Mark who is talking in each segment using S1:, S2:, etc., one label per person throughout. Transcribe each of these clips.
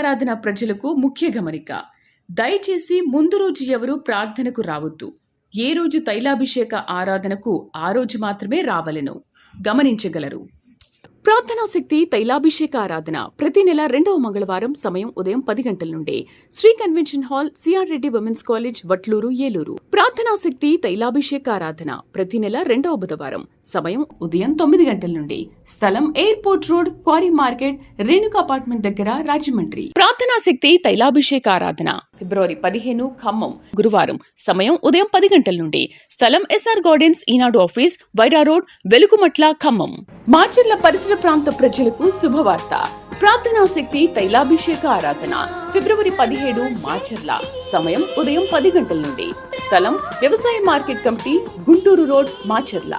S1: ఆరాధన ప్రజలకు ముఖ్య గమనిక. దయచేసి ముందు రోజు ఎవరూ ప్రార్థనకు రావద్దు. ఏ రోజు తైలాభిషేక ఆరాధనకు ఆ రోజు మాత్రమే రావలెను. గమనించగలరు. ప్రార్థనా శక్తి తైలాభిషేక ఆరాధన ప్రతి నెల 2వ మంగళవారం సమయం ఉదయం 10 గంటల నుండి Sri convention hall, CR Reddy women's college, Vatluru, Eluru. ప్రార్థనా శక్తి తైలాభిషేక ఆరాధన ప్రతి నెల 2వ బుధవారం సమయం ఉదయం 9 గంటల నుండి స్థలం airport road, quarry market, Renuka apartment దగ్గర, రాజమండ్రి. ప్రార్థనా శక్తి తైలాభిషేక ఆరాధన ఫిబ్రవరి 15 ఖమ్మం గురువారం సమయం ఉదయం 10 గంటల నుండి స్థలం ఎస్ఆర్ గార్డెన్స్, ఈనాడు ఆఫీస్, వైరా రోడ్, వెలుగుమట్ల, ఖమ్మం. మాచర్ల పరిసర ప్రాంత ప్రజలకు శుభవార్త. ప్రార్థనా శక్తి తైలాభిషేక ఆరాధన ఫిబ్రవరి 17 మాచర్ల సమయం ఉదయం 10 గంటల నుండి స్థలం వ్యవసాయ market committee, Guntur road, Macherla.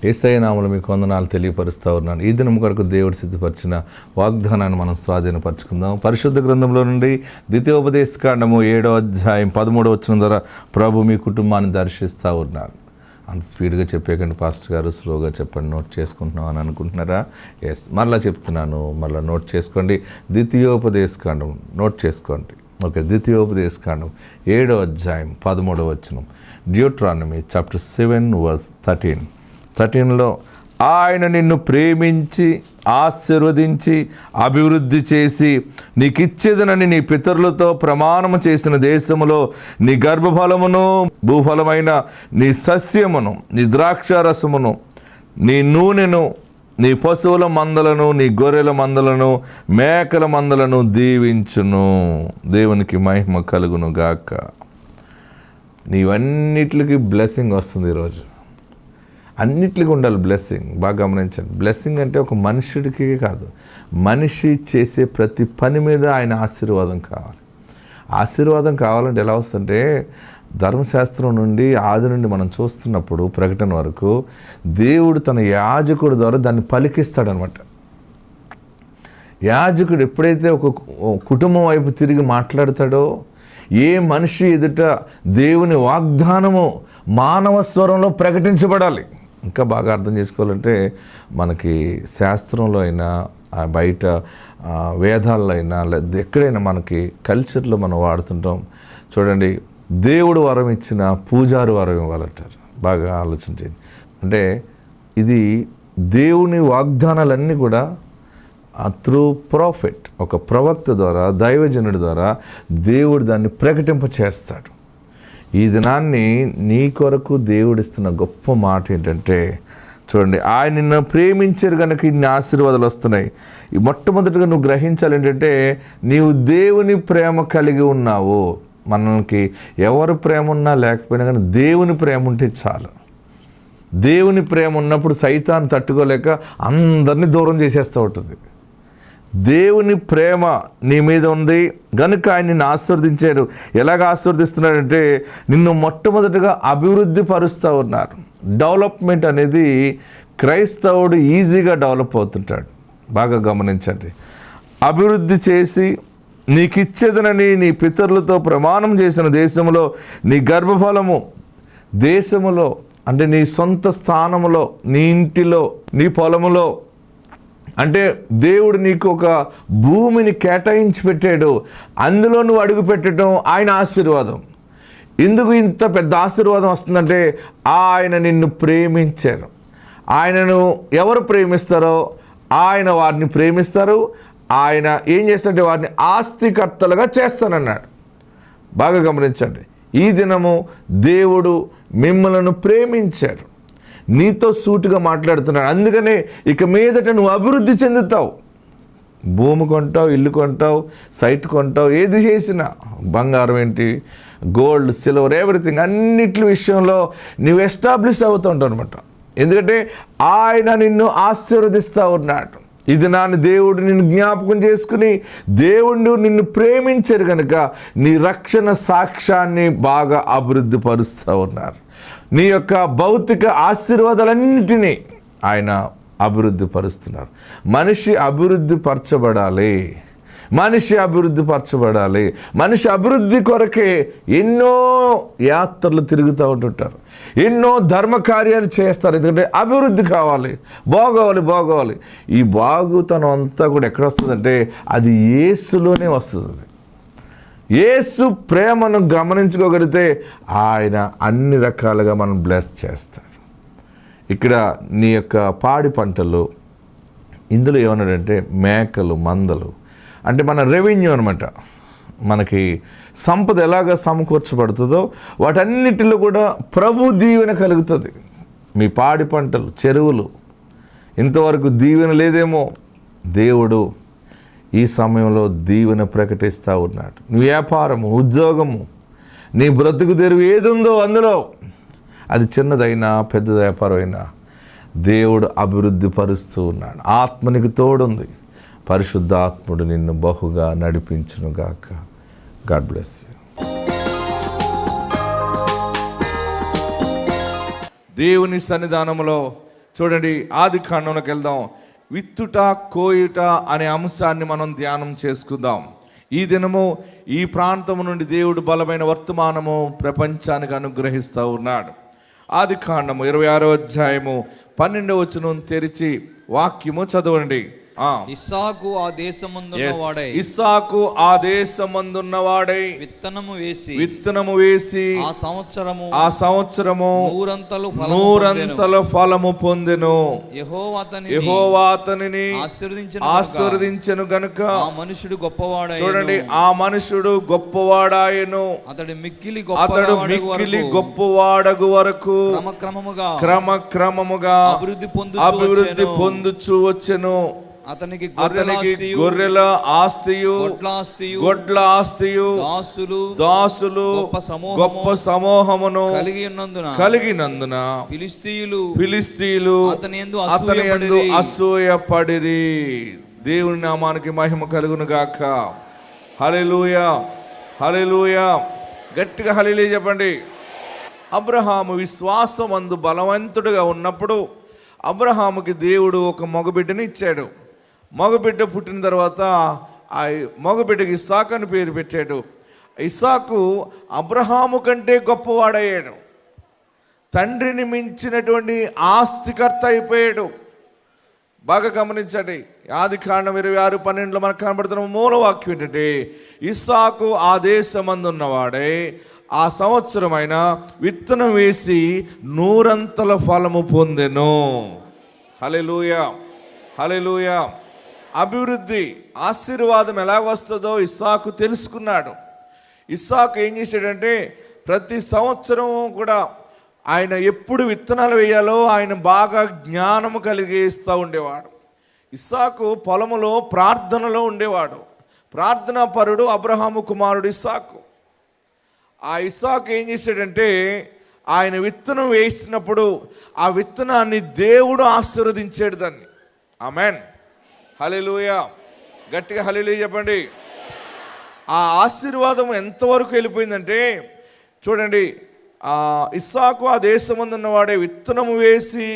S2: Yesayya నామములో మీకు వందనాలు తెలియపరుస్తూ ఉన్నాను. ఈ దినం కొరకు దేవుడు సిద్ధపరిచిన వాగ్దానాన్ని మనం స్వాధీనపరచుకుందాం. పరిశుద్ధ గ్రంథంలో నుండి ద్వితీయోపదేశకాండము 7వ అధ్యాయం 13వ వచనం ద్వారా ప్రభు మీ కుటుంబాన్ని దర్శిస్తూ ఉన్నారు. అంత స్పీడ్గా చెప్పేకండి పాస్టర్ గారు, స్లోగా చెప్పండి, నోట్ చేసుకుంటున్నాం అని అనుకుంటున్నారా? ఎస్, మరలా చెప్తున్నాను, మరలా నోట్ చేసుకోండి. ద్వితీయోపదేశకాండం నోట్ చేసుకోండి. ఓకే, ద్వితీయోపదేశకాండం 7వ అధ్యాయం 13వ వచనం. డ్యూట్రానమీ చాప్టర్ 7:13లో ఆయన నిన్ను ప్రేమించి ఆశీర్వదించి అభివృద్ధి చేసి నీకిచ్చేదనని నీ పితరులతో ప్రమాణము చేసిన దేశములో నీ గర్భఫలమును, భూఫలమైన నీ సస్యమును, నీ ద్రాక్షారసమును, నీ నూనెను, నీ పశువుల మందలను, నీ గొర్రెల మందలను, మేకల మందలను దీవించును. దేవునికి మహిమ కలుగును గాక. నీవన్నిటికి బ్లెస్సింగ్ వస్తుంది. ఈరోజు అన్నిటికీ ఉండాలి బ్లెస్సింగ్. బాగా గమనించండి. బ్లెస్సింగ్ అంటే ఒక మనుషుడికి కాదు, మనిషి చేసే ప్రతి పని మీద ఆయన ఆశీర్వాదం కావాలి. ఆశీర్వాదం కావాలంటే ఎలా వస్తుందంటే, ధర్మశాస్త్రం నుండి ఆది నుండి మనం చూస్తున్నప్పుడు ప్రకటన వరకు దేవుడు తన యాజకుడి ద్వారా దాన్ని పలికిస్తాడనమాట. యాజకుడు ఎప్పుడైతే ఒక కుటుంబం వైపు తిరిగి మాట్లాడతాడో, ఏ మనిషి ఎదుట దేవుని వాగ్దానము మానవ స్వరంలో ప్రకటించబడాలి. ఇంకా బాగా అర్థం చేసుకోవాలంటే మనకి శాస్త్రంలో అయినా, బయట వేదాల్లో అయినా, లేదా ఎక్కడైనా మనకి కల్చర్లో మనం వాడుతుంటాం. చూడండి, దేవుడు వరం ఇచ్చిన పూజారి వరం ఇవ్వాలంటారు. బాగా ఆలోచించండి. అంటే ఇది దేవుని వాగ్దానాలన్నీ కూడా త్రూ ప్రాఫిట్, ఒక ప్రవక్త ద్వారా, దైవజనుడి ద్వారా దేవుడు దాన్ని ప్రకటింప చేస్తాడు. ఈ దినాన్ని నీ కొరకు దేవుడిస్తున్న గొప్ప మాట ఏంటంటే, చూడండి, ఆయన నిన్ను ప్రేమించారు కనుక ఇన్ని ఆశీర్వాదాలు వస్తున్నాయి. మొట్టమొదటిగా నువ్వు గ్రహించాలి ఏంటంటే, నీవు దేవుని ప్రేమ కలిగి ఉన్నావు. మనకి ఎవరి ప్రేమ ఉన్నా లేకపోయినా కానీ దేవుని ప్రేమ ఉంటే చాలు. దేవుని ప్రేమ ఉన్నప్పుడు సైతాన్ని తట్టుకోలేక అందరినీ దూరం చేసేస్తూ ఉంటుంది. దేవుని ప్రేమ నీ మీద ఉంది కనుక ఆయన నిన్ను ఆశీర్వదించారు. ఎలాగ ఆశీర్వదిస్తున్నాడంటే, నిన్ను మొట్టమొదటిగా అభివృద్ధి పరుస్తూ ఉన్నారు. డెవలప్మెంట్ అనేది క్రైస్తవుడు ఈజీగా డెవలప్ అవుతుంటాడు. బాగా గమనించండి. అభివృద్ధి చేసి నీకిచ్చేదనని నీ పితరులతో ప్రమాణం చేసిన దేశంలో నీ గర్భఫలము, దేశములో అంటే నీ సొంత స్థానములో, నీ ఇంటిలో, నీ పొలములో, అంటే దేవుడు నీకు ఒక భూమిని కేటాయించి పెట్టాడు, అందులో నువ్వు అడుగు పెట్టడం ఆయన ఆశీర్వాదం. ఎందుకు ఇంత పెద్ద ఆశీర్వాదం వస్తుందంటే, ఆయన నిన్ను ప్రేమించారు. ఆయనను ఎవరు ప్రేమిస్తారో ఆయన వారిని ప్రేమిస్తారు. ఆయన ఏం చేస్తాడంటే వారిని ఆస్తికర్తలుగా చేస్తానన్నాడు. బాగా గమనించండి, ఈ దినము దేవుడు మిమ్మలను ప్రేమించాడు, నీతో సూటిగా మాట్లాడుతున్నాడు. అందుకనే ఇక మీదట నువ్వు అభివృద్ధి చెందుతావు. భూమి కొంటావు, ఇల్లు కొంటావు, సైట్ కొంటావు, ఏది చేసినా బంగారం ఏంటి, గోల్డ్, సిల్వర్, ఎవ్రీథింగ్ అన్నిటి విషయంలో నువ్వు ఎస్టాబ్లిష్ అవుతుంటావు అనమాట. ఎందుకంటే ఆయన నిన్ను ఆశీర్వదిస్తూ ఉన్నాడు. ఇది నాన్న దేవుడు నిన్ను జ్ఞాపకం చేసుకుని దేవుడు నిన్ను ప్రేమించారు కనుక నీ రక్షణ సాక్ష్యాన్ని బాగా అభివృద్ధి పరుస్తూ ఉన్నారు. నీ యొక్క భౌతిక ఆశీర్వాదాలన్నిటినీ ఆయన అభివృద్ధి పరుస్తున్నారు. మనిషి అభివృద్ధి పరచబడాలి, మనిషి అభివృద్ధి పరచబడాలి. మనిషి అభివృద్ధి కొరకే ఎన్నో యాత్రలు తిరుగుతూ ఉంటుంటారు, ఎన్నో ధర్మ కార్యాలు చేస్తారు. ఎందుకంటే అభివృద్ధి కావాలి, బాగోవాలి. ఈ బాగుతనం అంతా కూడా ఎక్కడ వస్తుందంటే అది యేసులోనే వస్తుంది. యేసు ప్రేమను గమనించుకోగలిగితే ఆయన అన్ని రకాలుగా మనం బ్లెస్ చేస్తాడు. ఇక్కడ నీ యొక్క పాడి పంటలు, ఇందులో ఏమన్నాడంటే మేకలు, మందలు అంటే మన రెవెన్యూ అనమాట. మనకి సంపద ఎలాగ సమకూర్చబడుతుందో వాటన్నిటిలో కూడా ప్రభు దీవెన కలుగుతుంది. మీ పాడి పంటలు, చెరువులు, ఇంతవరకు దీవెన లేదేమో, దేవుడు ఈ సమయంలో దీవెన ప్రకటిస్తూ ఉన్నాడు. నీ వ్యాపారము, ఉద్యోగము, నీ బ్రతుకు తెరువు ఏది ఉందో అందులో, అది చిన్నదైనా పెద్ద వ్యాపారం అయినా దేవుడు అభివృద్ధి పరుస్తూ ఉన్నాడు. ఆత్మనికి తోడుంది. పరిశుద్ధాత్ముడు నిన్ను బహుగా నడిపించునుగాక. God bless you. దేవుని సన్నిధానంలో చూడండి, ఆది కాండంలోకి వెళ్దాం. విత్తుట, కోయుట అనే అంశాన్ని మనం ధ్యానం చేసుకుందాం. ఈ దినము ఈ ప్రాంతం నుండి దేవుడు బలమైన వర్తమానము ప్రపంచానికి అనుగ్రహిస్తూ ఉన్నాడు. ఆది కాండము 26వ అధ్యాయము 12వ వచనం తెరిచి వాక్యము చదవండి.
S3: ఇస్సాకు ఆ దేశమందున్నవాడై
S2: ఆ దేశమందున్నవాడై విత్తనము వేసి ఆ సంవత్సరము నూరంతల ఫలము పొందెను. యెహోవా అతనిని ఆశీర్వదించెను గనుక
S3: ఆ మనుషుడు గొప్పవాడాయెను.
S2: చూడండి, ఆ మనుషుడు గొప్పవాడాయెను.
S3: అతడు మిక్కిలి
S2: గొప్పవాడగు వరకు క్రమక్రమముగా అభివృద్ధి పొందుచు వచ్చెను.
S3: అతనికి
S2: గొర్రెల ఆస్తియు, గొడ్ల ఆస్తియు, దాసులు గొప్ప సమూహమును కలిగినందున ఫిలిష్తీయులు అతని యందు అసూయపడిరి. దేవుని నామానికి మహిమ కలుగును గాక. హల్లెలూయా, హల్లెలూయా. గట్టిగా హల్లెలూయా చెప్పండి. అబ్రహాము విశ్వాసమందు బలవంతుడుగా ఉన్నప్పుడు అబ్రహాముకి దేవుడు ఒక మగబిడ్డని ఇచ్చాడు. మగబిడ్డ పుట్టిన తర్వాత ఆ మగబిడ్డకి ఇస్సాకు అని పేరు పెట్టాడు. ఇస్సాకు అబ్రహాము కంటే గొప్పవాడయ్యాడు. తండ్రిని మించినటువంటి ఆస్తికర్త అయిపోయాడు. బాగా గమనించండి, ఆది కాండం 26:12 మనకు కనబడుతున్న మూలవాక్యం ఏంటంటే, ఇస్సాకు ఆ దేశమందున్నవాడై ఆ సంవత్సరమైన విత్తనం వేసి నూరంతల ఫలము పొందెను. హల్లెలూయా, హల్లెలూయా. అభివృద్ధి, ఆశీర్వాదం ఎలా వస్తుందో ఇస్సాకు తెలుసుకున్నాడు. ఇస్సాకు ఏం చేశాడంటే ప్రతి సంవత్సరం కూడా ఆయన ఎప్పుడు విత్తనాలు వేయాలో ఆయన బాగా జ్ఞానము కలిగిస్తూ ఉండేవాడు. ఇస్సాకు పొలములో ప్రార్థనలో ఉండేవాడు. ప్రార్థనా పరుడు అబ్రహాము కుమారుడు ఇస్సాకు. ఆ ఇస్సాకు ఏం చేశాడంటే ఆయన విత్తనం వేసినప్పుడు ఆ విత్తనాన్ని దేవుడు ఆశీర్వదించాడు దాన్ని. ఆమేన్, హల్లెలూయా. గట్టిగా హల్లెలూయా చెప్పండి. ఆ ఆశీర్వాదం ఎంతవరకు వెళ్ళిపోయిందంటే చూడండి, ఇస్సాకు ఆ దేశమందున్నవాడే విత్తనము వేసి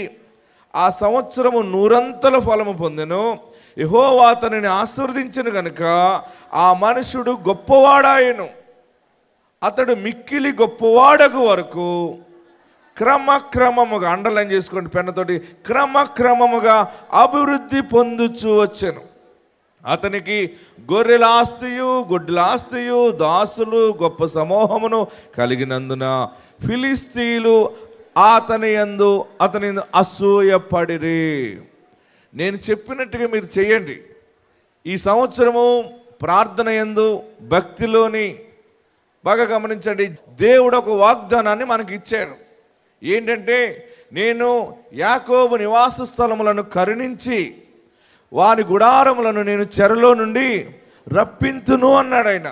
S2: ఆ సంవత్సరము నూరంతల ఫలము పొందెను. యెహోవా అతనిని ఆశీర్వదించెను గనుక ఆ మనుషుడు గొప్పవాడాయెను. అతడు మిక్కిలి గొప్పవాడగు వరకు క్రమక్రమముగా, అండర్లైన్ చేసుకోండి పెన్నతోటి, క్రమక్రమముగా అభివృద్ధి పొందుచూ వచ్చెను. అతనికి గొర్రెల ఆస్తియు, గుడ్ల ఆస్తియు, దాసులు గొప్ప సమూహమును కలిగినందున ఫిలిష్తీయులు అతని యందు అసూయపడిరి. నేను చెప్పినట్టుగా మీరు చేయండి. ఈ సంవత్సరము ప్రార్థన యందు భక్తిలోని బాగా గమనించండి, దేవుడు ఒక వాగ్దానాన్ని మనకి ఇచ్చాడు. ఏంటంటే, నేను యాకోబు నివాస స్థలములను కరుణించి వారి గుడారములను నేను చెరలో నుండి రప్పింతును అన్నాడు ఆయన.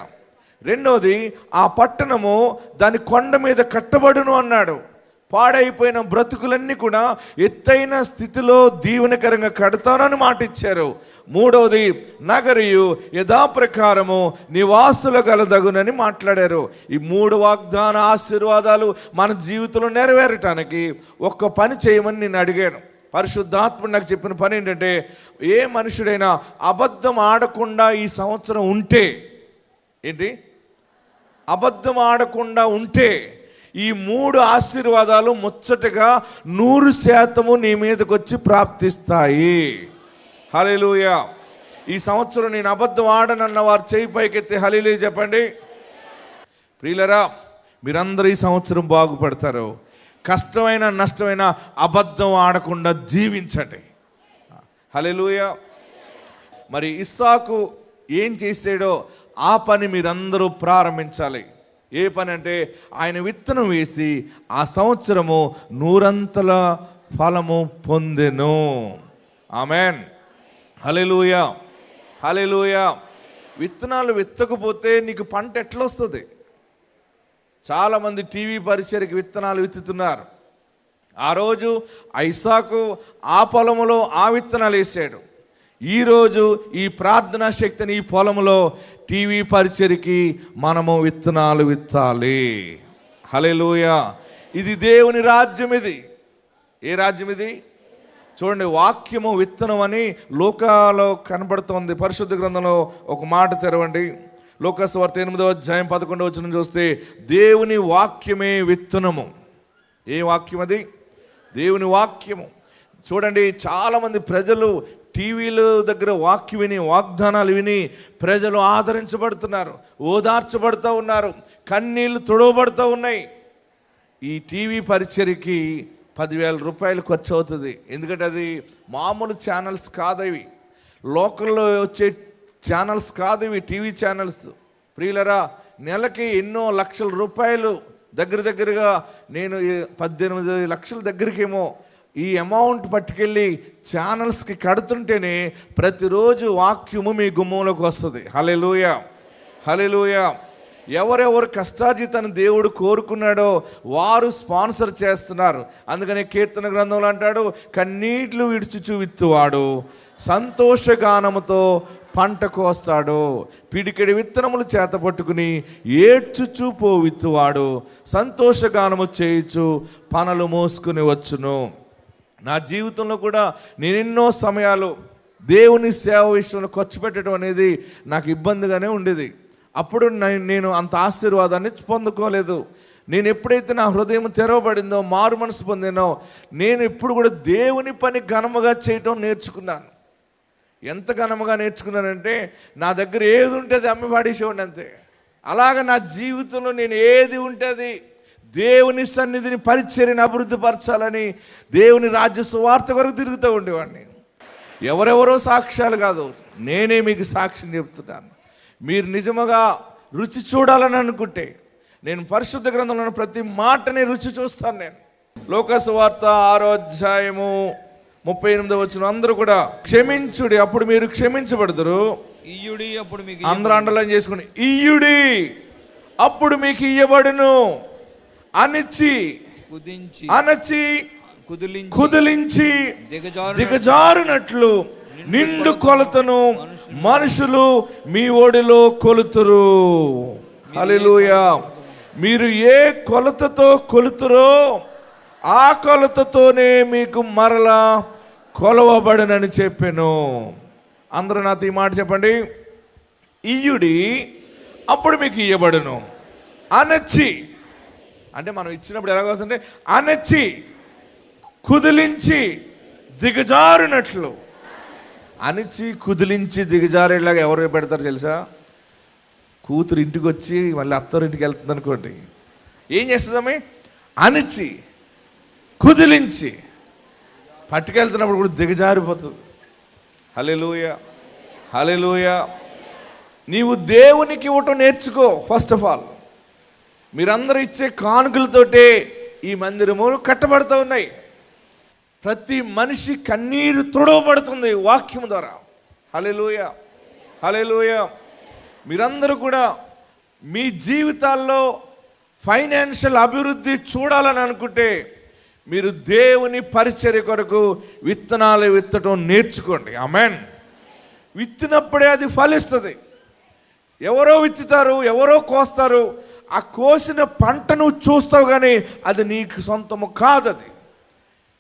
S2: రెండోది, ఆ పట్టణము దాని కొండ మీద కట్టబడును అన్నాడు. పాడైపోయిన బ్రతుకులన్నీ కూడా ఎత్తైన స్థితిలో దీవెనకరంగా కడతానని మాట ఇచ్చారు. మూడవది, నగరియు యథాప్రకారము నివాసుల గలదగునని మాట్లాడారు. ఈ 3 వాగ్దాన ఆశీర్వాదాలు మన జీవితంలో నెరవేరటానికి ఒక్క పని చేయమని నేను అడిగాను. పరిశుద్ధాత్ముడు నాకు చెప్పిన పని ఏంటంటే, ఏ మనుషుడైనా అబద్ధం ఆడకుండా ఈ సంవత్సరం ఉంటే, ఏంటి అబద్ధం ఆడకుండా ఉంటే, ఈ 3 ఆశీర్వాదాలు ముచ్చటగా 100% నీ మీదకి వచ్చి ప్రాప్తిస్తాయి. హల్లెలూయా. ఈ సంవత్సరం నేను అబద్ధం ఆడనన్న వారు చేయి పైకెత్తి హల్లెలూయా చెప్పండి. ప్రియులరా, మీరందరూ ఈ సంవత్సరం బాగుపడతారు. కష్టమైన నష్టమైన అబద్ధం ఆడకుండా జీవించండి. హల్లెలూయా. మరి ఇస్సాకు ఏం చేసాడో ఆ పని మీరందరూ ప్రారంభించాలి. ఏ పని అంటే, ఆయన విత్తనం వేసి ఆ సంవత్సరము 100 ఫలము పొందెను. ఆమెన్. హల్లెలూయా. హల్లెలూయా. విత్తనాలు విత్తకపోతే నీకు పంట ఎట్లా వస్తుంది? చాలామంది టీవీ పరిచయకి విత్తనాలు విత్తుతున్నారు. ఆ రోజు ఇస్సాకు ఆ పొలములో ఆ విత్తనాలు వేసాడు. ఈరోజు ఈ ప్రార్థనా శక్తిని ఈ పొలంలో టీవీ పరిచర్కి మనము విత్తనాలు విత్తాలి. హల్లెలూయా. ఇది దేవుని రాజ్యం. ఇది ఏ రాజ్యం? ఇది చూడండి, వాక్యము విత్తనం అని లోకాలో కనబడుతోంది. పరిశుద్ధ గ్రంథంలో ఒక మాట తెరవండి. లోకాసువార్త 8వ అధ్యాయం 11వ వచనం చూస్తే, దేవుని వాక్యమే విత్తనము. ఏ వాక్యం అది? దేవుని వాక్యము. చూడండి, చాలామంది ప్రజలు టీవీల దగ్గర వాక్యం విని, వాగ్దానాలు విని ప్రజలు ఆదరించబడుతున్నారు, ఓదార్చబడుతూ ఉన్నారు, కన్నీళ్లు తుడవబడుతూ ఉన్నాయి. ఈ టీవీ పరిచర్కి 10,000 రూపాయలు ఖర్చు అవుతుంది. ఎందుకంటే అది మామూలు ఛానల్స్ కాదు, ఇవి లోకల్లో వచ్చే ఛానల్స్ కాదు, ఇవి టీవీ ఛానల్స్. ప్రియులరా, నెలకి ఎన్నో లక్షల రూపాయలు, దగ్గరగా నేను 18 లక్షల దగ్గరికేమో ఈ అమౌంట్ పట్టుకెళ్ళి ఛానల్స్కి కడుతుంటేనే ప్రతిరోజు వాక్యము మీ గుమ్మంలోకి వస్తుంది. హల్లెలూయా. హల్లెలూయా. ఎవరెవరు కష్టార్జితాన్ని దేవుడు కోరుకున్నాడో వారు స్పాన్సర్ చేస్తున్నారు. అందుకని కీర్తన గ్రంథంలో అంటాడు, కన్నీళ్లు విడుచుచు విత్తువాడు సంతోషగానముతో పంట కోస్తాడు, పిడికెడి విత్తనములు చేత పట్టుకుని ఏడ్చుచు పోవిత్తువాడు సంతోషగానము చేయుచు పనులు మోసుకుని వచ్చును. నా జీవితంలో కూడా నేను ఎన్నో సమయాలు దేవుని సేవ విషయంలో ఖర్చు పెట్టడం అనేది నాకు ఇబ్బందిగానే ఉండేది. అప్పుడు నేను అంత ఆశీర్వాదాన్ని పొందుకోలేదు. నేను ఎప్పుడైతే నా హృదయం తెరవబడిందో, మారు మనసు పొందినో, నేను ఇప్పుడు కూడా దేవుని పని ఘనముగా చేయటం నేర్చుకున్నాను. ఎంత ఘనముగా నేర్చుకున్నానంటే, నా దగ్గర ఏది ఉంటుంది అమ్మి పాడేసేవాడిని అంతే. అలాగ నా జీవితంలో నేను ఏది ఉంటుంది దేవుని సన్నిధిని పరిచర్యని అభివృద్ధి పరచాలని దేవుని రాజ్య సువార్త కొరకు తిరుగుతూ ఉండేవాడిని. ఎవరెవరో సాక్ష్యాలు కాదు, నేనే మీకు సాక్ష్యం చెప్తున్నాను. మీరు నిజముగా రుచి చూడాలని అనుకుంటే నేను పరిశుద్ధ గ్రంథంలో ప్రతి మాటని రుచి చూస్తాను. నేను లోకసువార్త 6వ అధ్యాయము 38వ వచనం, అందరూ కూడా క్షమించుడి అప్పుడు మీరు క్షమించబడదురు.
S3: ఇయ్యుడి అప్పుడు మీకు
S2: అందరూ అండర్లైన్ చేసుకుని, ఇయ్యుడి అప్పుడు మీకు ఇయ్యబడును. అణచి కుదిలించి దిగజారునట్లు నిండు కొలతను మనుషులు మీ ఒడిలో కొలుతురు. హల్లెలూయా. మీరు ఏ కొలతతో కొలుతురో ఆ కొలతతోనే మీకు మరలా కొలవబడనని చెప్పాను. అందరూ నాతో ఈ మాట చెప్పండి. ఇయ్యుడి అప్పుడు మీకు ఇయ్యబడును. అణచి అంటే మనం ఇచ్చినప్పుడు ఎలాగవుతుంటే, అణచి కుదిలించి దిగజారునట్లు. అణచి కుదిలించి దిగజారేలాగా ఎవరు పెడతారు తెలుసా? కూతురు ఇంటికి వచ్చి మళ్ళీ అత్తవారింటికి వెళ్తుంది అనుకోండి, ఏం చేస్తుందమ్మే? అణచి కుదిలించి పట్టుకెళ్తున్నప్పుడు కూడా దిగజారిపోతుంది. హల్లెలూయా, హల్లెలూయా. నీవు దేవునికి ఇవ్వటం నేర్చుకో. ఫస్ట్ ఆఫ్ ఆల్ మీరందరూ ఇచ్చే కానుకలతోటే ఈ మందిరములు కట్టబడుతూ ఉన్నాయి. ప్రతి మనిషి కన్నీరు తుడవబడుతుంది వాక్యం ద్వారా. హల్లెలూయా, హల్లెలూయా. మీరందరూ కూడా మీ జీవితాల్లో ఫైనాన్షియల్ అభివృద్ధి చూడాలని అనుకుంటే మీరు దేవుని పరిచర్య కొరకు విత్తనాలు విత్తడం నేర్చుకోండి. ఆమేన్. విత్తినప్పుడే అది ఫలిస్తుంది. ఎవరో విత్తుతారు, ఎవరో కోస్తారు. ఆ కోసిన పంట నువ్వు చూస్తావు, కానీ అది నీకు సొంతము కాదు. అది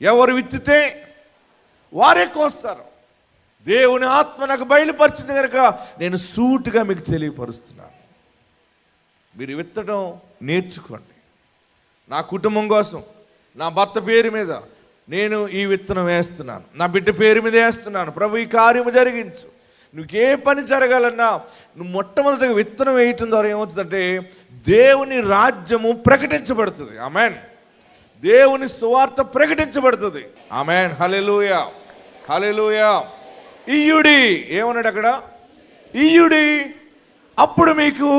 S2: ఎవరు విత్తితే వారే కోస్తారు. దేవుని ఆత్మ నాకు బయలుపరిచింది కనుక నేను సూటిగా మీకు తెలియపరుస్తున్నాను. మీరు విత్తడం నేర్చుకోండి. నా కుటుంబం కోసం, నా భర్త పేరు మీద నేను ఈ విత్తనం వేస్తున్నాను, నా బిడ్డ పేరు మీద వేస్తున్నాను. ప్రభు ఈ కార్యము జరిగించు. నువ్వు ఏ పని జరగాలన్నా నువ్వు మొట్టమొదటిగా విత్తనం వేయటం ద్వారా ఏమవుతుందంటే దేవుని రాజ్యము ప్రకటించబడుతుంది. ఆమేన్. దేవుని సువార్త ప్రకటించబడుతుంది. ఆమేన్. హల్లెలూయా, హల్లెలూయా. ఇయ్యుడి ఏమన్నాడు అక్కడ? ఇయ్యుడి అప్పుడు మీకు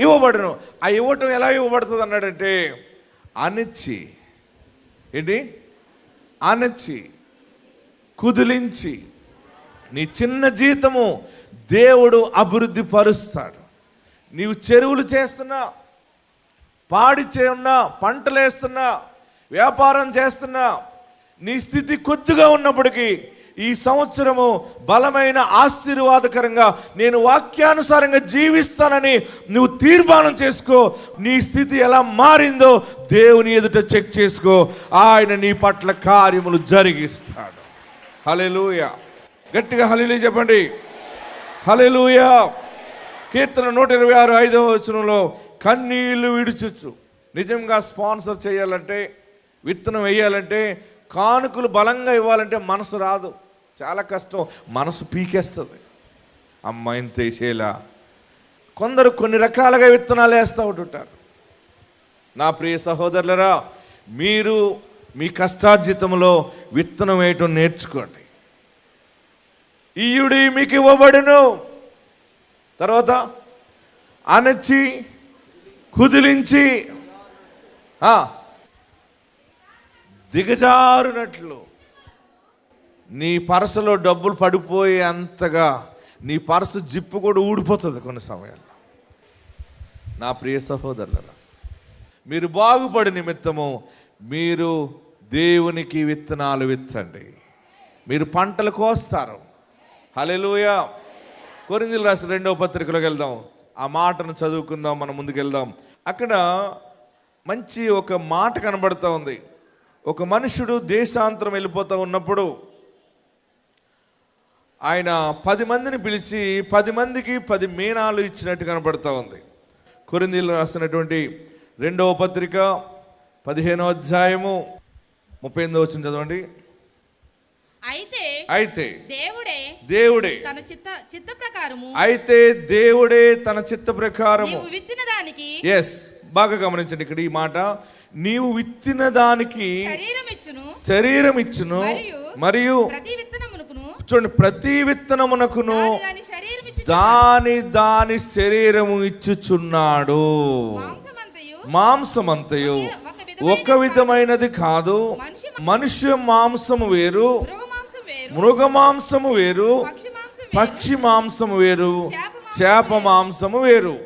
S2: ఇవ్వబడును. ఆ ఇవ్వటం ఎలా ఇవ్వబడుతుంది అన్నాడంటే అణిచి, ఏంటి? అణచి కుదిలించి నీ చిన్న జీతము దేవుడు అభివృద్ధి పరుస్తాడు. నీవు చెరువులు చేస్తున్నా, పాడి ఉన్నా, పంటలు వేస్తున్నా, వ్యాపారం చేస్తున్నా, నీ స్థితి కొద్దిగా ఉన్నప్పటికీ ఈ సంవత్సరము బలమైన ఆశీర్వాదకరంగా నేను వాక్యానుసారంగా జీవిస్తానని నువ్వు తీర్మానం చేసుకో. నీ స్థితి ఎలా మారిందో దేవుని ఎదుట చెక్ చేసుకో. ఆయన నీ పట్ల కార్యములు జరిగిస్తాడు. హల్లెలూయా. గట్టిగా హల్లెలూయా చెప్పండి. హల్లెలూయా. కీర్తన 126:5 కన్నీళ్లు విడుచుచు. నిజంగా స్పాన్సర్ చేయాలంటే, విత్తనం వేయాలంటే, కానుకలు బలంగా ఇవ్వాలంటే మనసు రాదు, చాలా కష్టం. మనసు పీకేస్తుంది. అమ్మ ఇంత వేసేలా. కొందరు కొన్ని రకాలుగా విత్తనాలు వేస్తూ ఉంటుంటారు. నా ప్రియ సహోదరులరా, మీరు మీ కష్టార్జితంలో విత్తనం వేయటం నేర్చుకోండి. ఈయుడి మీకు ఇవ్వబడును. తర్వాత అణచి కుదిలించి దిగజారునట్లు. నీ పర్సులో డబ్బులు పడిపోయే అంతగా నీ పర్సు జిప్పు కూడా ఊడిపోతుంది కొన్ని సమయాల్లో. నా ప్రియ సహోదరులరా, మీరు బాగుపడి నిమిత్తము మీరు దేవునికి విత్తనాలు విత్తండి. మీరు పంటలు కోస్తారు. హల్లెలూయా. కొరింథీయులకు రాసిన 2వ పత్రికలోకి వెళ్దాం. ఆ మాటను చదువుకుందాం, మనం ముందుకెళ్దాం. అక్కడ మంచి ఒక మాట కనబడుతూ ఉంది. ఒక మనుషుడు దేశాంతరం వెళ్ళిపోతూ ఉన్నప్పుడు ఆయన 10 మందిని పిలిచి 10 మందికి 10 మీనాలు ఇచ్చినట్టు కనబడుతూ ఉంది. కొరింథీయులకు రాసినటువంటి 2వ పత్రిక 15వ అధ్యాయము 38వ వచనం చదవండి. అయితే దేవుడే
S4: తన చిత్త ప్రకారము
S2: అయితే దేవుడే తన చిత్త ప్రకారము
S4: విత్తిన దానికి,
S2: బాగా గమనించండి ఇక్కడ ఈ మాట, నీవు విత్తిన దానికి శరీరం ఇచ్చును మరియు చూడండి ప్రతి విత్తనమునకును దాని శరీరము ఇచ్చుచున్నాడు. మాంసమంతయు ఒక విధమైనది కాదు. మనుష్య మాంసము వేరు, మృగ మాంసము వేరు, పక్షి మాంసము వేరు, చేప మాంసము వేరు,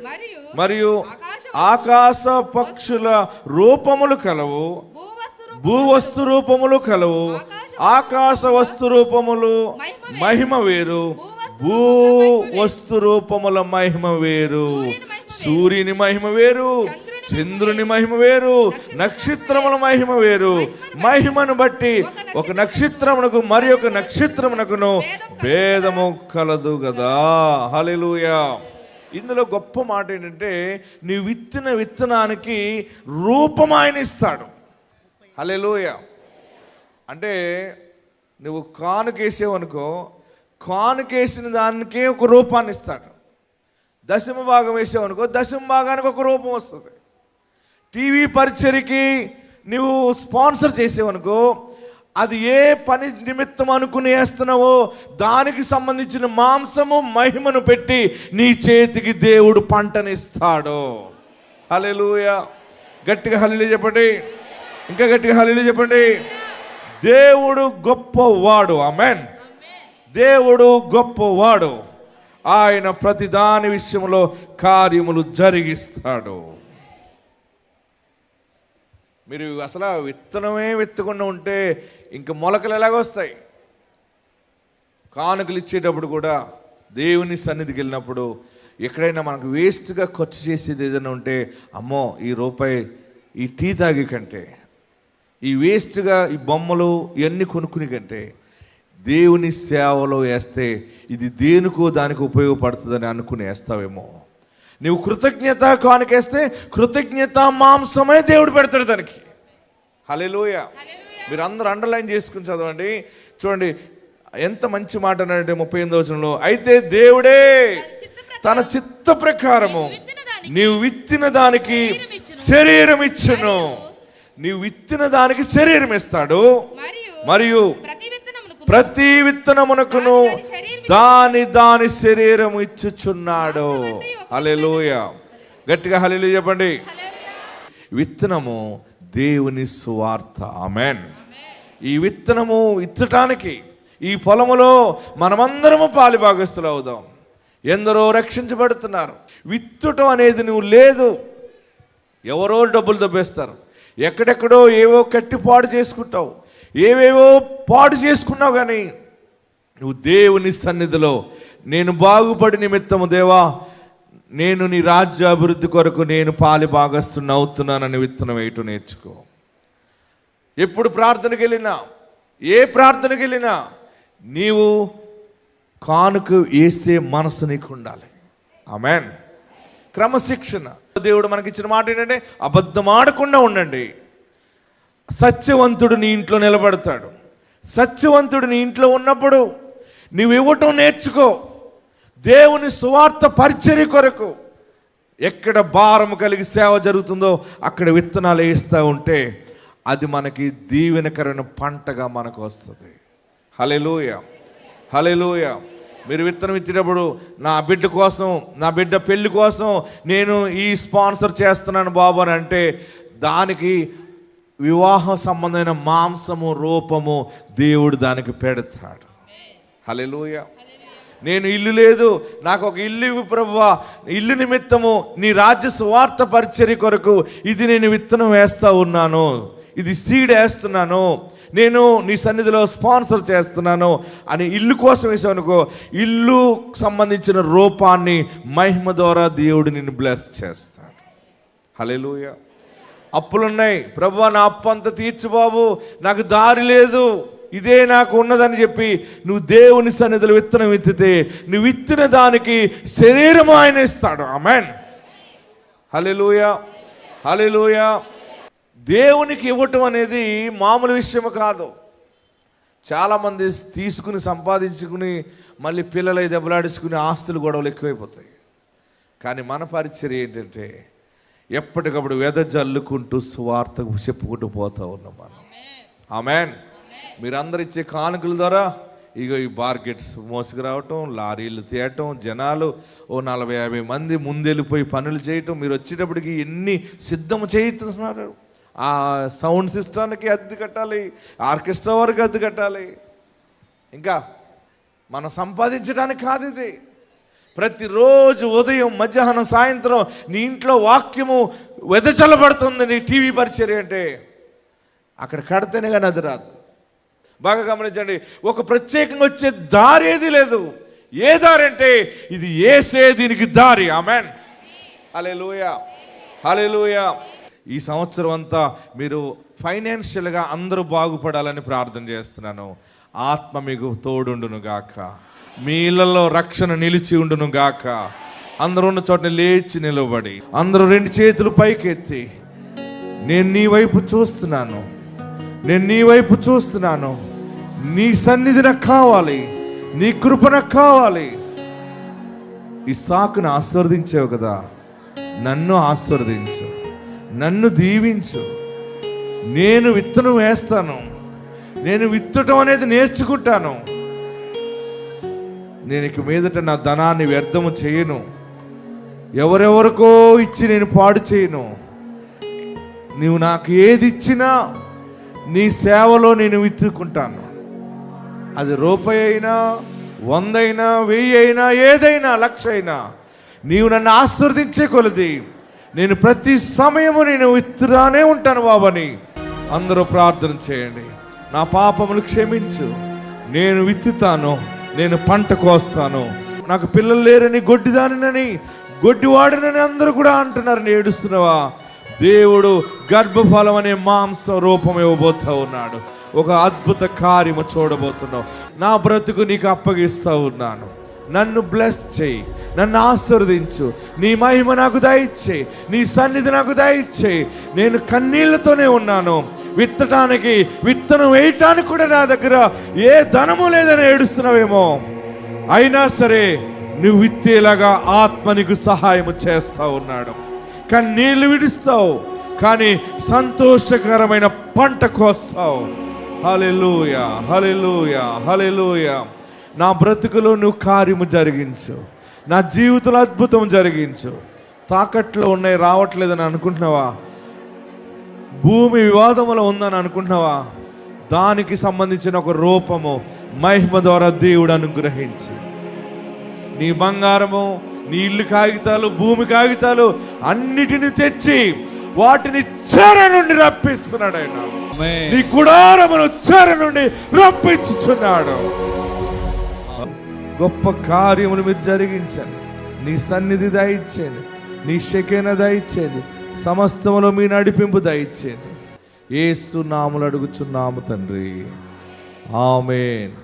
S2: మరియు ఆకాశ పక్షుల రూపములు కలవు, భూవస్తు రూపములు కలవు. ఆకాశ వస్తు రూపములు మహిమ వేరు, భూ వస్తు రూపముల మహిమ వేరు. సూర్యుని మహిమ వేరు, చంద్రుని మహిమ వేరు, నక్షత్రముల మహిమ వేరు. మహిమను బట్టి ఒక నక్షత్రమునకు మరి ఒక నక్షత్రమునకును భేదము కలదు కదా. హల్లెలూయా. ఇందులో గొప్ప మాట ఏంటంటే నీ విత్తిన విత్తనానికి రూపం ఆయన ఇస్తాడు. హల్లెలూయా. అంటే నువ్వు కానుకేసావనుకో, కానుకేసిన దానికే ఒక రూపాన్ని ఇస్తాడు. దశమ భాగం వేసావనుకో, దశమ భాగానికి ఒక రూపం వస్తుంది. టీవీ పరిచర్యకి నువ్వు స్పాన్సర్ చేసావనుకో, అది ఏ పని నిమిత్తం అనుకుని వేస్తున్నావో దానికి సంబంధించిన మాంసము మహిమను పెట్టి నీ చేతికి దేవుడు పంటనిస్తాడు. హల్లెలూయా. గట్టిగా హల్లెలూయా చెప్పండి. ఇంకా గట్టిగా హల్లెలూయా చెప్పండి. దేవుడు గొప్పవాడు. ఆమేన్. దేవుడు గొప్పవాడు. ఆయన ప్రతి దాని విషయంలో కార్యములు జరిగిస్తాడు. మీరు అసలు విత్తనమే విత్తకుండా ఉంటే ఇంక మొలకలు ఎలాగొస్తాయి? కానుకలు ఇచ్చేటప్పుడు కూడా దేవుని సన్నిధికి వెళ్ళినప్పుడు ఎక్కడైనా మనకు వేస్ట్గా ఖర్చు చేసేది ఏదైనా ఉంటే, అమ్మో ఈ రూపాయి ఈ టీ తాగి కంటే, ఈ వేస్ట్గా ఈ బొమ్మలు ఇవన్నీ కొనుక్కుని కంటే దేవుని సేవలో వేస్తే ఇది దేనికో దానికి ఉపయోగపడుతుందని అనుకుని వేస్తావేమో. నువ్వు కృతజ్ఞత కానుకేస్తే కృతజ్ఞత మాంసమే దేవుడు పెడతాడు దానికి. హల్లెలూయా. మీరు అందరూ అండర్లైన్ చేసుకుని చదవండి. చూడండి ఎంత మంచి మాట అన్నాడంటే 38వ వచనంలో, అయితే దేవుడే తన చిత్త ప్రకారము నీవు విత్తిన దానికి శరీరం ఇచ్చును. నీవు విత్తిన దానికి శరీరం ఇస్తాడు. మరియు ప్రతి విత్తనమునకును దాని శరీరం ఇచ్చుచున్నాడు. హల్లెలూయా. గట్టిగా హల్లెలూయా చెప్పండి. విత్తనము దేవుని సువార్త. ఆమేన్. ఈ విత్తనము ఇచ్చటానికి ఈ పొలములో మనమందరము పాలిభాగస్తులు అవుదాం. ఎందరో రక్షించబడుతున్నారు. విత్తుటం అనేది నువ్వు లేదు. ఎవరో డబ్బులు దబ్బేస్తారు, ఎక్కడెక్కడో ఏవో కట్టి పాడు చేసుకుంటావు, ఏవేవో పాడు చేసుకున్నావు. కానీ నువ్వు దేవుని సన్నిధిలో నేను బాగుపడి నిమిత్తము దేవా నేను నీ రాజ్య అభివృద్ధి కొరకు నేను పాలి భాగస్తుని అవుతున్నానని విత్తనం వేయటం నేర్చుకో. ఎప్పుడు ప్రార్థనకి వెళ్ళినా, ఏ ప్రార్థనకి వెళ్ళినా నీవు కానుక వేసే మనసు నీకు ఉండాలి. ఆమేన్. క్రమశిక్షణ. దేవుడు మనకి ఇచ్చిన మాట ఏంటంటే అబద్ధం ఆడకుండా ఉండండి. సత్యవంతుడు నీ ఇంట్లో నిలబడతాడు. సత్యవంతుడు నీ ఇంట్లో ఉన్నప్పుడు నువ్వు ఇవ్వటం నేర్చుకో. దేవుని సువార్త పరిచర్య కొరకు ఎక్కడ భారం కలిగి సేవ జరుగుతుందో అక్కడ విత్తనాలు వేస్తూ ఉంటే అది మనకి దీవెనకరమైన పంటగా మనకు వస్తుంది. హల్లెలూయా. హల్లెలూయా. మీరు విత్తనం ఇచ్చేటప్పుడు నా బిడ్డ కోసం, నా బిడ్డ పెళ్లి కోసం నేను ఈ స్పాన్సర్ చేస్తున్నాను బాబు అని అంటే దానికి వివాహ సంబంధమైన మాంసము రూపము దేవుడు దానికి పెడతాడు. హల్లెలూయా. నేను ఇల్లు లేదు, నాకు ఒక ఇల్లు ఇవ్వు ప్రభువా, ఇల్లు నిమిత్తము నీ రాజ్య సువార్త పరిచర్య కొరకు ఇది నేను విత్తనం వేస్తూ ఉన్నాను, ఇది సీడ్ వేస్తున్నాను, నేను నీ సన్నిధిలో స్పాన్సర్ చేస్తున్నాను అని ఇల్లు కోసం వేసావనుకో, ఇల్లు సంబంధించిన రూపాన్ని మహిమ ద్వారా దేవుడు నిన్ను బ్లెస్ చేస్తాడు. హల్లెలూయా. అప్పులున్నాయి, ప్రభువా నా అప్పు అంతా తీర్చు బాబు, నాకు దారి లేదు, ఇదే నాకు ఉన్నదని చెప్పి నువ్వు దేవుని సన్నిధిలో విత్తనం విత్తితే నువ్వు విత్తిన దానికి శరీరం ఆయన ఇస్తాడు. ఆమేన్. హల్లెలూయా. హల్లెలూయా. దేవునికి ఇవ్వటం అనేది మామూలు విషయం కాదు. చాలామంది తీసుకుని సంపాదించుకుని మళ్ళీ పిల్లలై దెబ్బలాడించుకుని ఆస్తులు గొడవలు ఎక్కువైపోతాయి. కానీ మన పరిచర్య ఏంటంటే ఎప్పటికప్పుడు వెదజల్లుకుంటూ సువార్త చెప్పుకుంటూ పోతూ ఉన్నాం మనం. ఆమేన్. మీరందరూ ఇచ్చే కానుకల ద్వారా ఇగో ఈ బార్గెట్స్ మోసుకురావటం, లారీలు తీయటం, జనాలు ఓ 40-50 మంది ముందెళ్ళిపోయి పనులు చేయటం, మీరు వచ్చేటప్పటికి ఎన్ని సిద్ధం చేస్తున్నారు. ఆ సౌండ్ సిస్టానికి అద్దె కట్టాలి, ఆర్కెస్ట్రా వరకు అద్దె కట్టాలి. ఇంకా మనం సంపాదించడానికి కాదు ఇది. ప్రతిరోజు ఉదయం మధ్యాహ్నం సాయంత్రం నీ ఇంట్లో వాక్యము వెదజల్లబడుతుంది. నీ టీవీ పరిచర్య అంటే అక్కడ కడితేనే కానీ అది రాదు. బాగా గమనించండి. ఒక ప్రత్యేకంగా వచ్చే దారి ఏది లేదు. ఏ దారి అంటే ఇది యేసే దీనికి దారి. ఆమేన్. హల్లెలూయా. హల్లెలూయా. ఈ సంవత్సరం అంతా మీరు ఫైనాన్షియల్గా అందరూ బాగుపడాలని ప్రార్థన చేస్తున్నాను. ఆత్మ మీకు తోడుండును గాక, మీ ఇళ్లలో రక్షణ నిలిచి ఉండును గాక. అందరూ ఉన్న చోట లేచి నిలబడి అందరూ 2 చేతులు పైకెత్తి నేను నీ వైపు చూస్తున్నాను, నేను నీ వైపు చూస్తున్నాను, నీ సన్నిధి నాకు కావాలి, నీ కృప నాకు కావాలి. ఇస్సాకును ఆశీర్వదించావు కదా, నన్ను ఆశీర్వదించు, నన్ను దీవించు. నేను విత్తనం వేస్తాను, నేను విత్తటం అనేది నేర్చుకుంటాను. నేను ఇక మీదట నా ధనాన్ని వ్యర్థము చేయను. ఎవరెవరికో ఇచ్చి నేను పాడు చేయను. నీవు నాకు ఏది ఇచ్చినా నీ సేవలో నేను విత్తుకుంటాను. అది రూపాయి అయినా, 100 అయినా, 1000 అయినా, ఏదైనా, 1,00,000 అయినా, నీవు నన్ను ఆశీర్వదించే కొలది నేను ప్రతి సమయము నేను విత్తురానే ఉంటాను బాబని అందరూ ప్రార్థన చేయండి. నా పాపములు క్షమించు, నేను విత్తుతాను, నేను పంట కోస్తాను. నాకు పిల్లలు లేరని, గొడ్డిదానినని, గొడ్డివాడినని అందరూ కూడా అంటున్నారు. ఏడుస్తున్నావా? దేవుడు గర్భఫలం అనే మాంసం రూపం ఇవ్వబోతా ఉన్నాడు. ఒక అద్భుత కార్యము చూడబోతున్నావు. నా బ్రతుకు నీకు అప్పగిస్తా ఉన్నాను. నన్ను బ్లెస్ చేయి, నన్ను ఆశీర్వదించు, నీ మహిమ నాకు దయచేయి, నీ సన్నిధి నాకు దయచేయి. నేను కన్నీళ్లతోనే ఉన్నాను. విత్తటానికి, విత్తనం వేయటానికి కూడా నా దగ్గర ఏ ధనము లేదని ఏడుస్తున్నావేమో. అయినా సరే నువ్వు విత్తేలాగా ఆత్మ నీకు సహాయం చేస్తా ఉన్నాడు. కన్నీళ్లు విడుస్తావు, కానీ సంతోషకరమైన పంట కోస్తావు. హల్లెలూయా, హల్లెలూయా, హల్లెలూయా. నా బ్రతుకులో నువ్వు కార్యము జరిగించు, నా జీవితంలో అద్భుతం జరిగించు. తాకట్లో ఉన్నాయి, రావట్లేదని అనుకుంటున్నావా? భూమి వివాదములో ఉందని అనుకుంటున్నావా? దానికి సంబంధించిన ఒక రూపము మహిమ ద్వారా దేవుడు అనుగ్రహించి నీ బంగారము, నీ ఇల్లు కాగితాలు, భూమి కాగితాలు అన్నిటిని తెచ్చి వాటిని చెర నుండి రప్పిస్తున్నాడు. ఆయన నీ గుడారమును చెర నుండి రప్పించుచున్నాడు. గొప్ప కార్యములు మీరు జరిగించండి. నీ సన్నిధి దయచేయండి, నీ షెకేన దయచేయండి, సమస్తములో మీ నడిపింపు దయచేయండి. యేసు నామములో అడుగుచున్నాము తండ్రి, ఆమేన్.